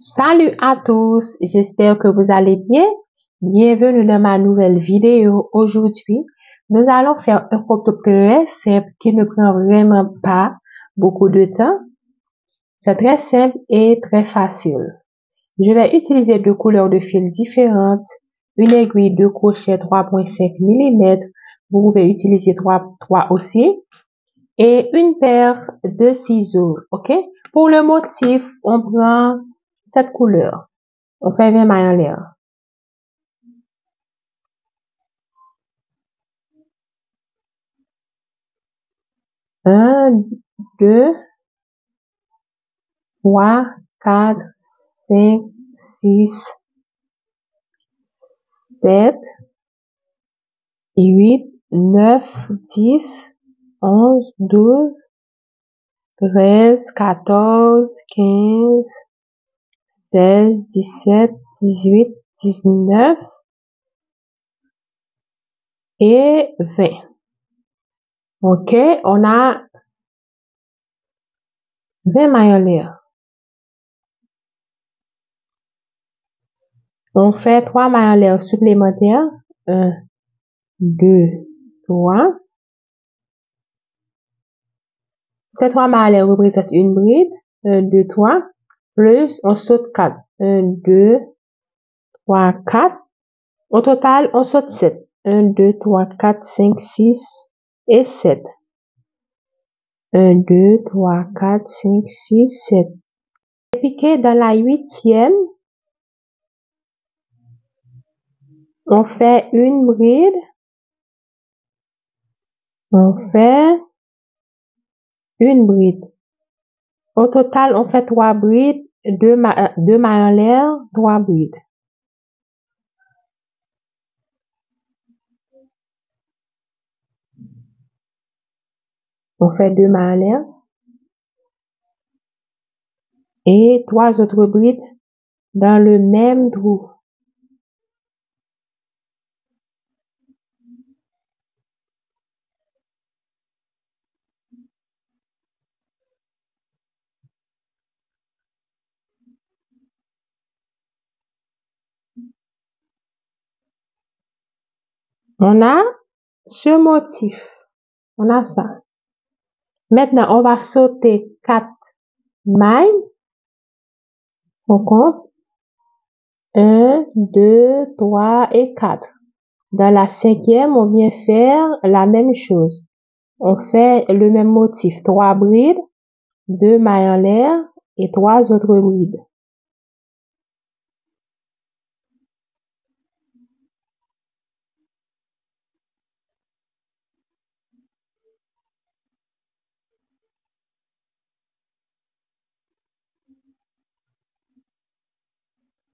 Salut à tous, j'espère que vous allez bien. Bienvenue dans ma nouvelle vidéo. Aujourd'hui, nous allons faire un contenu très simple qui ne prend vraiment pas beaucoup de temps. C'est très simple et très facile. Je vais utiliser deux couleurs de fil différentes, une aiguille de crochet 3,5 mm, vous pouvez utiliser 3 aussi, et une paire de ciseaux, ok? Pour le motif, on prend cette couleur. On fait 20 mailles en l'air. 1, 2, 3, 4, 5, 6, 7, 8, 9, 10, 11, 12, 13, 14, 15, 16, 17, 18, 19 et 20. Ok, on a 20 mailles en l'air. On fait 3 mailles en l'air supplémentaires. 1, 2, 3. Ces 3 mailles en l'air représentent une bride. 1, 2, 3. Plus, on saute 4. 1, 2, 3, 4. Au total, on saute 7. 1, 2, 3, 4, 5, 6 et 7. 1, 2, 3, 4, 5, 6, 7. Piqué dans la 8e, on fait une bride. On fait une bride. Au total, on fait 3 brides, 2 mailles en l'air, 3 brides. On fait 2 mailles en l'air et 3 autres brides dans le même trou. On a ce motif. On a ça. Maintenant, on va sauter 4 mailles. On compte 1, 2, 3 et 4. Dans la 5e, on vient faire la même chose. On fait le même motif. 3 brides, 2 mailles en l'air et 3 autres brides.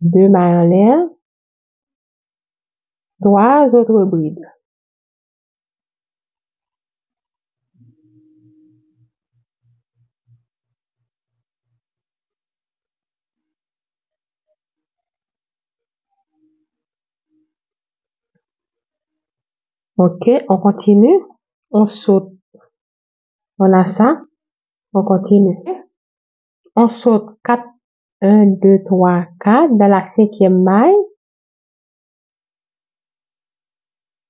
Deux mailles en l'air, 3 autres brides. Ok, on continue. On saute. On a ça. On continue. On saute 4. 1, 2, 3, 4. Dans la 5e maille,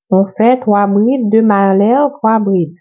on fait 3 brides, 2 mailles en l'air, 3 brides.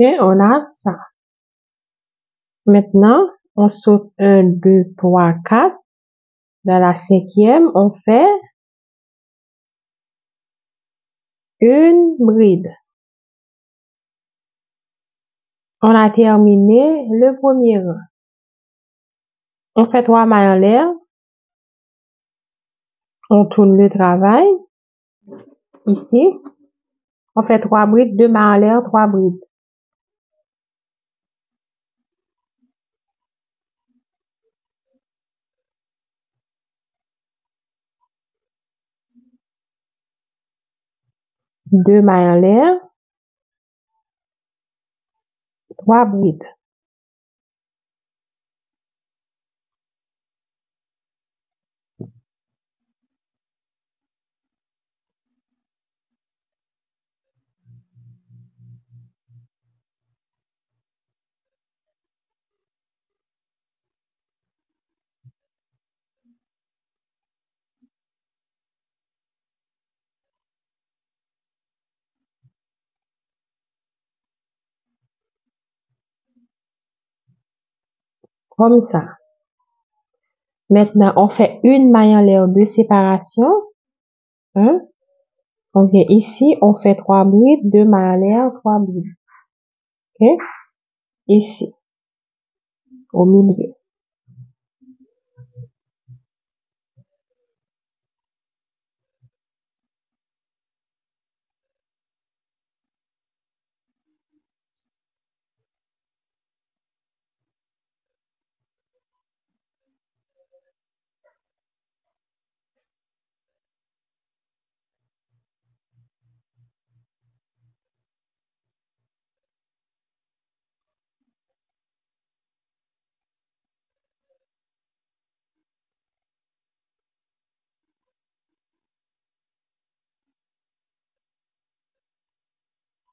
Et on a ça. Maintenant, on saute 1, 2, 3, 4. Dans la 5e, on fait une bride. On a terminé le premier rang. On fait 3 mailles en l'air. On tourne le travail. Ici, on fait 3 brides, 2 mailles en l'air, 3 brides. Deux mailles en l'air, 3 brides. Comme ça. Maintenant, on fait une maille en l'air de séparation. Hein? On vient ici, on fait 3 brides, 2 mailles en l'air, 3 brides. OK? Ici, au milieu.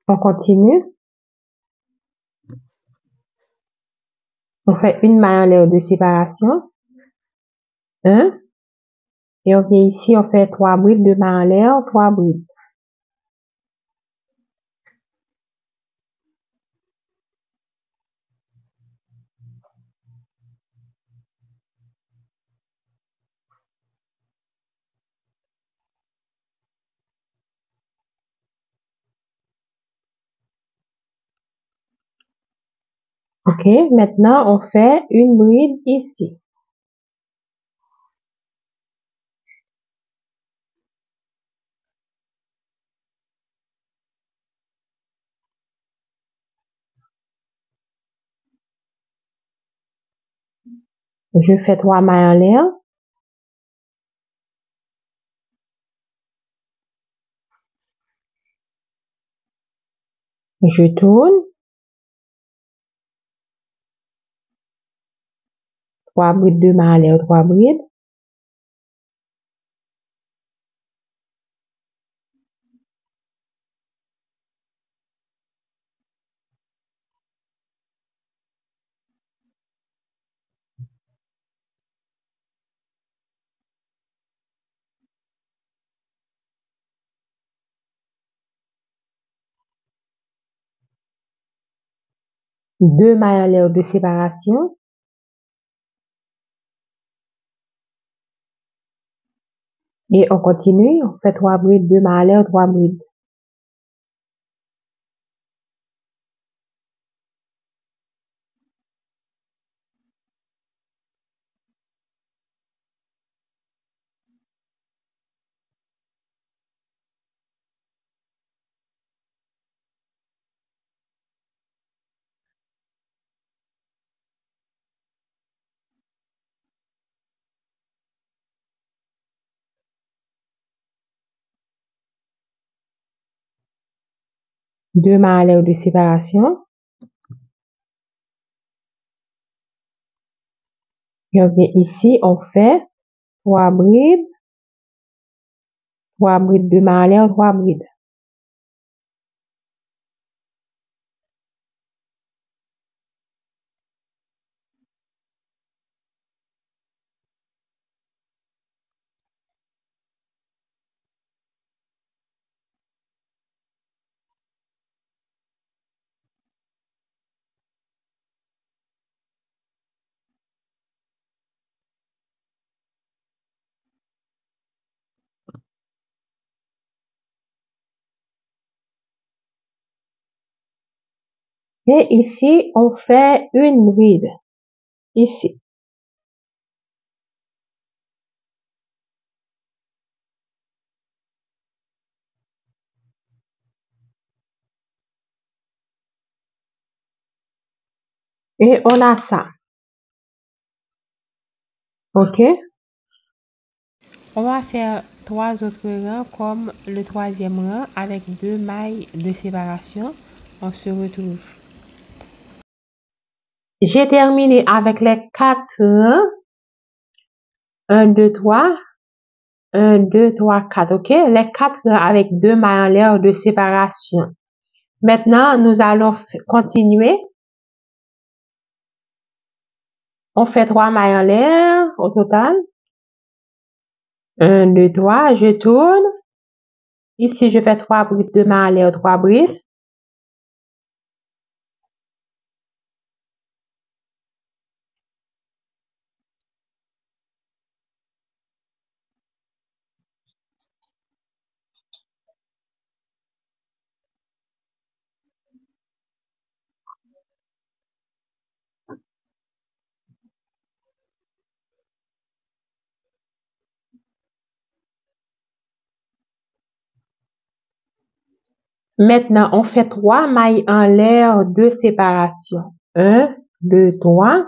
On continue. On fait une maille en l'air de séparation. 1. Et on vient ici, on fait 3 brides, 2 mailles en l'air, 3 brides. OK? Maintenant, on fait une bride ici. Je fais 3 mailles en l'air. Je tourne. 3 brides, 2 mailles en l'air, 3 brides. Deux mailles en l'air de séparation. Et on continue. On fait 3 brides, 2 mailles en l'air, 3 brides. Deux mailles en l'air de séparation. Et on vient ici, on fait 3 brides, 3 brides, 2 mailles en l'air, 3 brides. Et ici, on fait une bride. Ici. Et on a ça. OK? On va faire 3 autres rangs comme le 3e rang avec 2 mailles de séparation. On se retrouve. J'ai terminé avec les 4 rangs. 1, 2, 3. 1, 2, 3, 4. OK? Les 4 rangs avec 2 mailles en l'air de séparation. Maintenant, nous allons continuer. On fait 3 mailles en l'air au total. 1, 2, 3. Je tourne. Ici, je fais 3 brides, 2 mailles en l'air, 3 brides. Maintenant, on fait 3 mailles en l'air de séparation. 1, 2, 3.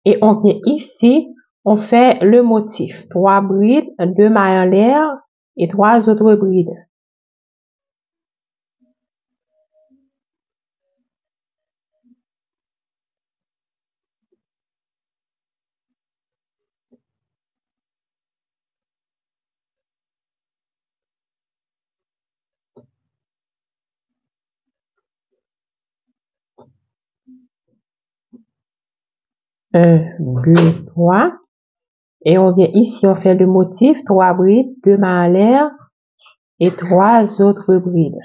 Et on vient ici, on fait le motif. 3 brides, 2 mailles en l'air et 3 autres brides. Un, 2, 3. Et on vient ici, on fait le motif. 3 brides, 2 mailles en l'air et 3 autres brides.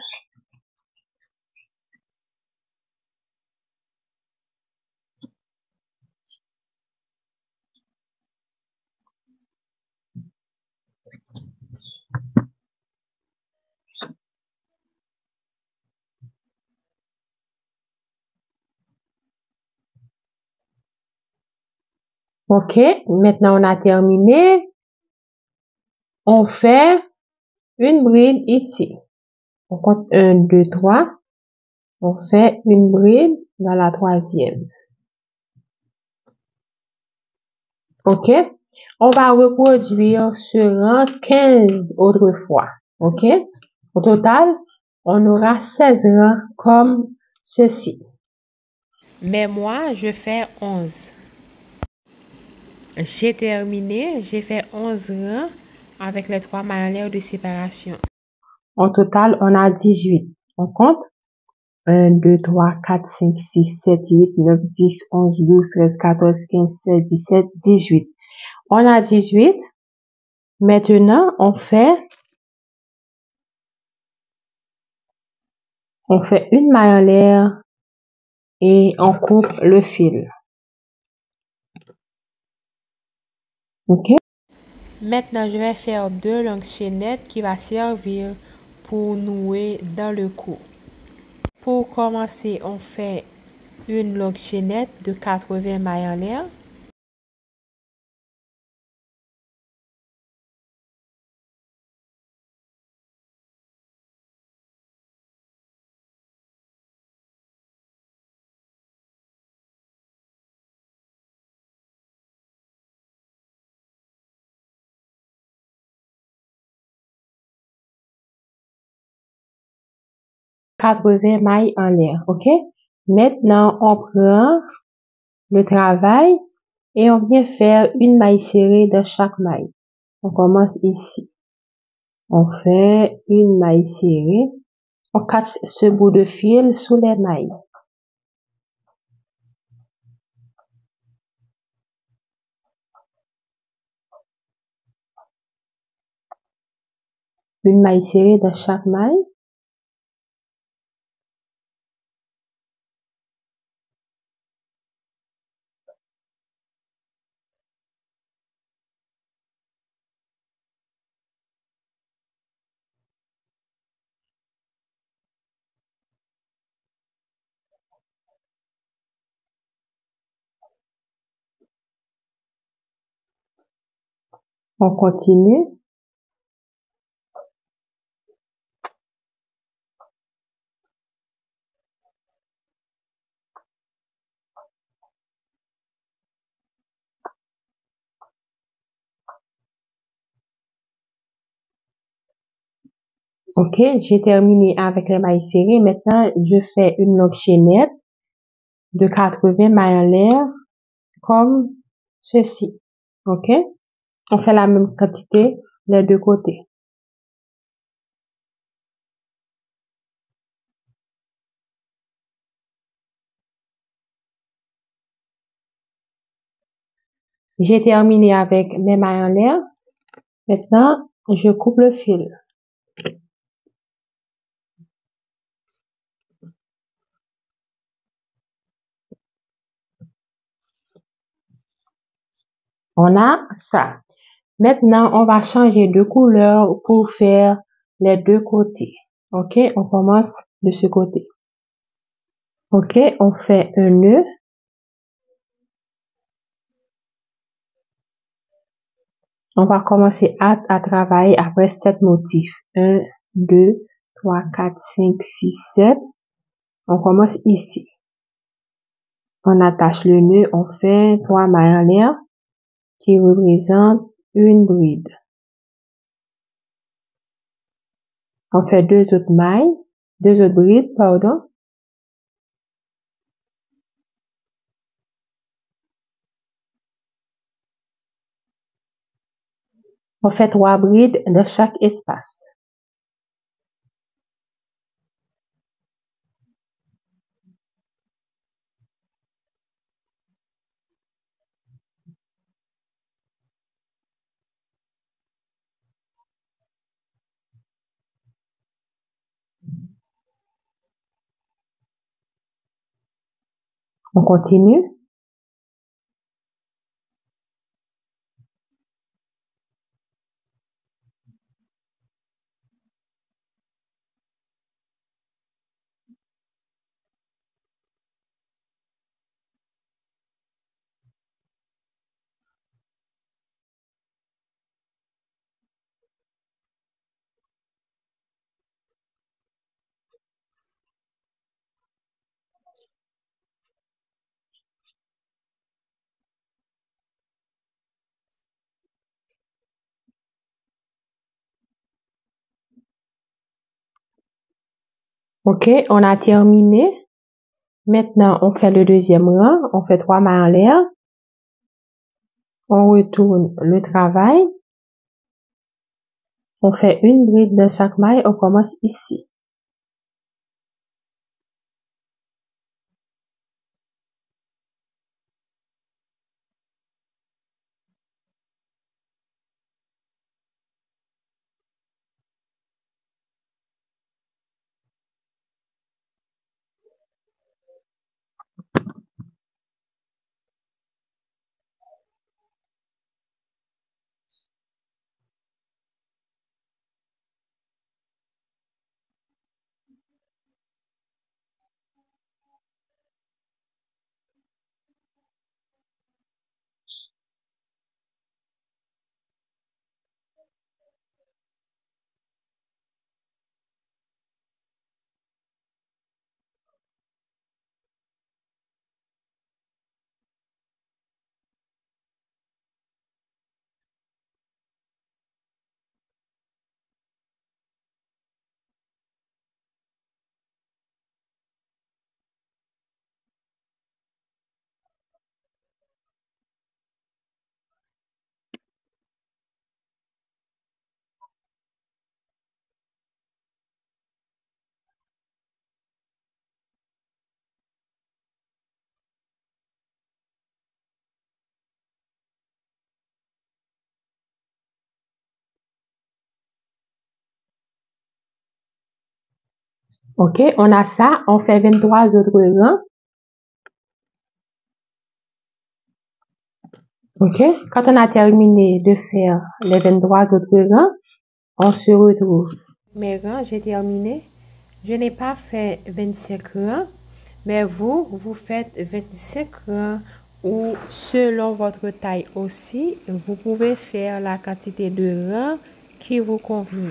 OK, maintenant on a terminé. On fait une bride ici. On compte 1, 2, 3. On fait une bride dans la 3e. OK? On va reproduire ce rang 15 autres fois. OK? Au total, on aura 16 rangs comme ceci. Mais moi, je fais 11. J'ai terminé, j'ai fait 11 rangs avec les 3 mailles en l'air de séparation. Au total, on a 18. On compte 1, 2, 3, 4, 5, 6, 7, 8, 9, 10, 11, 12, 13, 14, 15, 16, 17, 18. On a 18. Maintenant, on fait une maille en l'air et on coupe le fil. OK? Maintenant, je vais faire 2 longues chaînettes qui va servir pour nouer dans le cou. Pour commencer, on fait une longue chaînette de 80 mailles en l'air. Quatre-vingts mailles en l'air, OK? Maintenant, on prend le travail et on vient faire une maille serrée dans chaque maille. On commence ici. On fait une maille serrée. On cache ce bout de fil sous les mailles. Une maille serrée dans chaque maille. On continue. Ok, j'ai terminé avec les mailles serrées. Maintenant, je fais une longue chaînette de 80 mailles en l'air comme ceci. Ok, on fait la même quantité les deux côtés. J'ai terminé avec mes mailles en l'air. Maintenant, je coupe le fil. On a ça. Maintenant, on va changer de couleur pour faire les deux côtés. Ok, on commence de ce côté. Ok, on fait un nœud. On va commencer à travailler après 7 motifs. 1, 2, 3, 4, 5, 6, 7. On commence ici. On attache le nœud, on fait 3 mailles en l'air qui représentent une bride. On fait deux autres brides, pardon. On fait 3 brides dans chaque espace. On continue. Ok, on a terminé. Maintenant, on fait le deuxième rang. On fait 3 mailles en l'air. On retourne le travail. On fait une bride dans chaque maille. On commence ici. Ok, on a ça. On fait 23 autres rangs. Ok, quand on a terminé de faire les 23 autres rangs, on se retrouve. Mes rangs, j'ai terminé. Je n'ai pas fait 25 rangs, mais vous faites 25 rangs ou selon votre taille aussi, vous pouvez faire la quantité de rangs qui vous convient.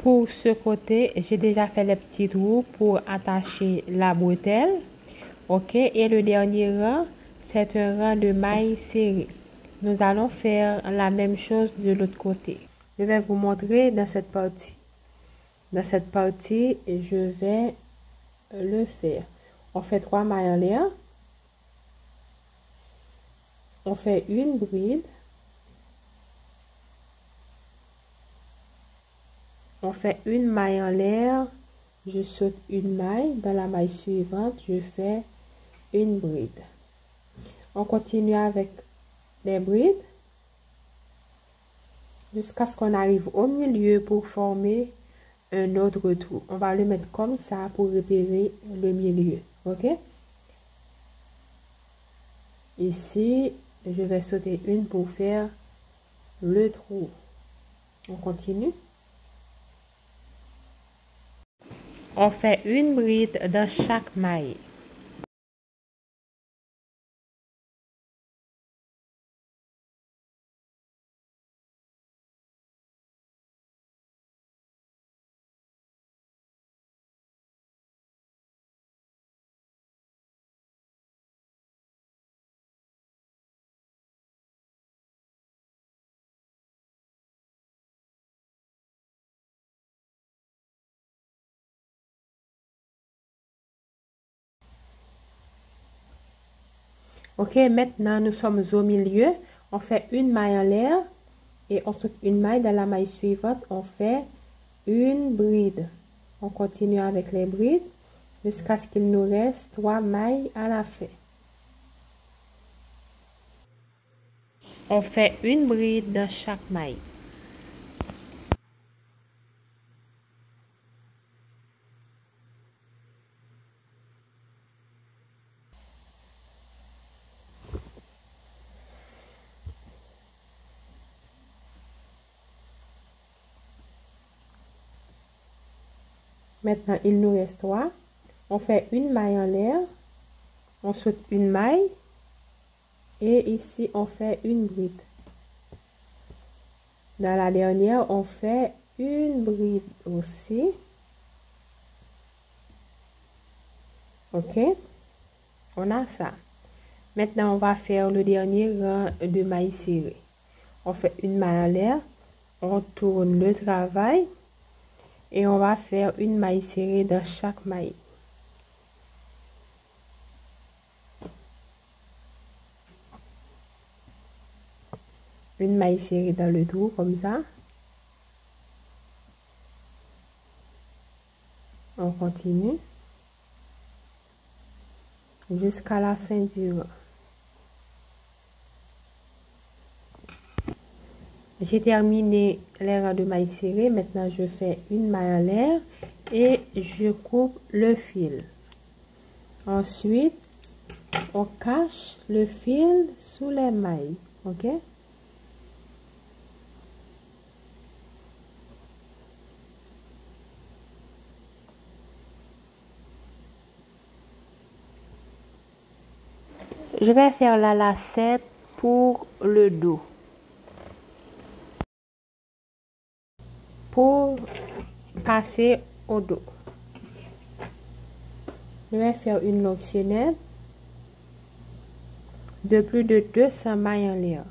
Pour ce côté, j'ai déjà fait les petits trous pour attacher la bretelle. Ok, et le dernier rang, c'est un rang de mailles serrées. Nous allons faire la même chose de l'autre côté. Je vais vous montrer dans cette partie. dans cette partie, je vais le faire. On fait 3 mailles en l'air. On fait une bride. On fait une maille en l'air. Je saute une maille. Dans la maille suivante, je fais une bride. On continue avec les brides jusqu'à ce qu'on arrive au milieu pour former un autre trou. On va le mettre comme ça pour repérer le milieu. Ok? Ici, je vais sauter une pour faire le trou. On continue. On fait une bride dans chaque maille. Ok, maintenant nous sommes au milieu. On fait une maille en l'air et on saute une maille. Dans la maille suivante, on fait une bride. On continue avec les brides jusqu'à ce qu'il nous reste 3 mailles à la fin. On fait une bride dans chaque maille. Maintenant, il nous reste 3. On fait une maille en l'air. On saute une maille. Et ici, on fait une bride. Dans la dernière, on fait une bride aussi. Ok? On a ça. Maintenant, on va faire le dernier rang de mailles serrées. On fait une maille en l'air. On tourne le travail. Et on va faire une maille serrée dans chaque maille. Une maille serrée dans le trou comme ça. On continue jusqu'à la fin du rang. J'ai terminé les rangs de mailles serrées. Maintenant, je fais une maille en l'air et je coupe le fil. Ensuite, on cache le fil sous les mailles. Ok? Je vais faire la lacette pour le dos. Pour passer au dos, je vais faire une longue chaînette de plus de 200 mailles en l'air.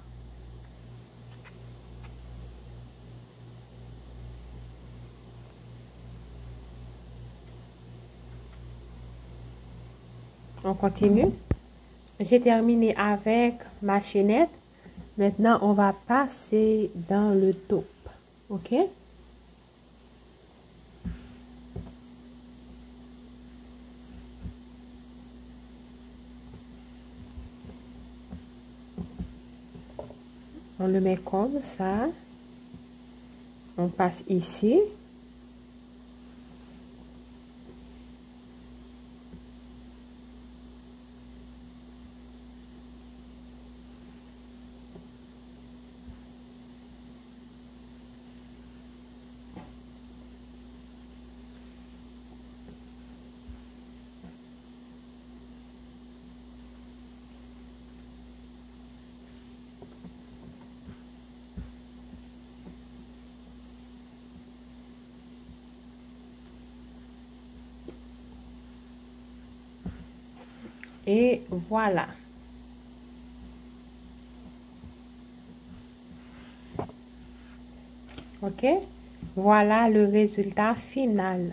On continue. J'ai terminé avec ma chaînette. Maintenant, on va passer dans le taupe. Ok? On le met comme ça. On passe ici. Et voilà. Ok? Voilà le résultat final.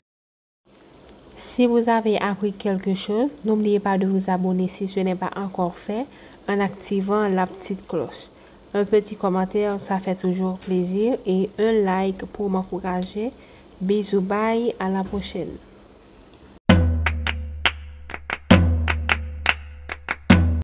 Si vous avez appris quelque chose, n'oubliez pas de vous abonner si ce n'est pas encore fait en activant la petite cloche. Un petit commentaire, ça fait toujours plaisir et un like pour m'encourager. Bisous, bye, à la prochaine.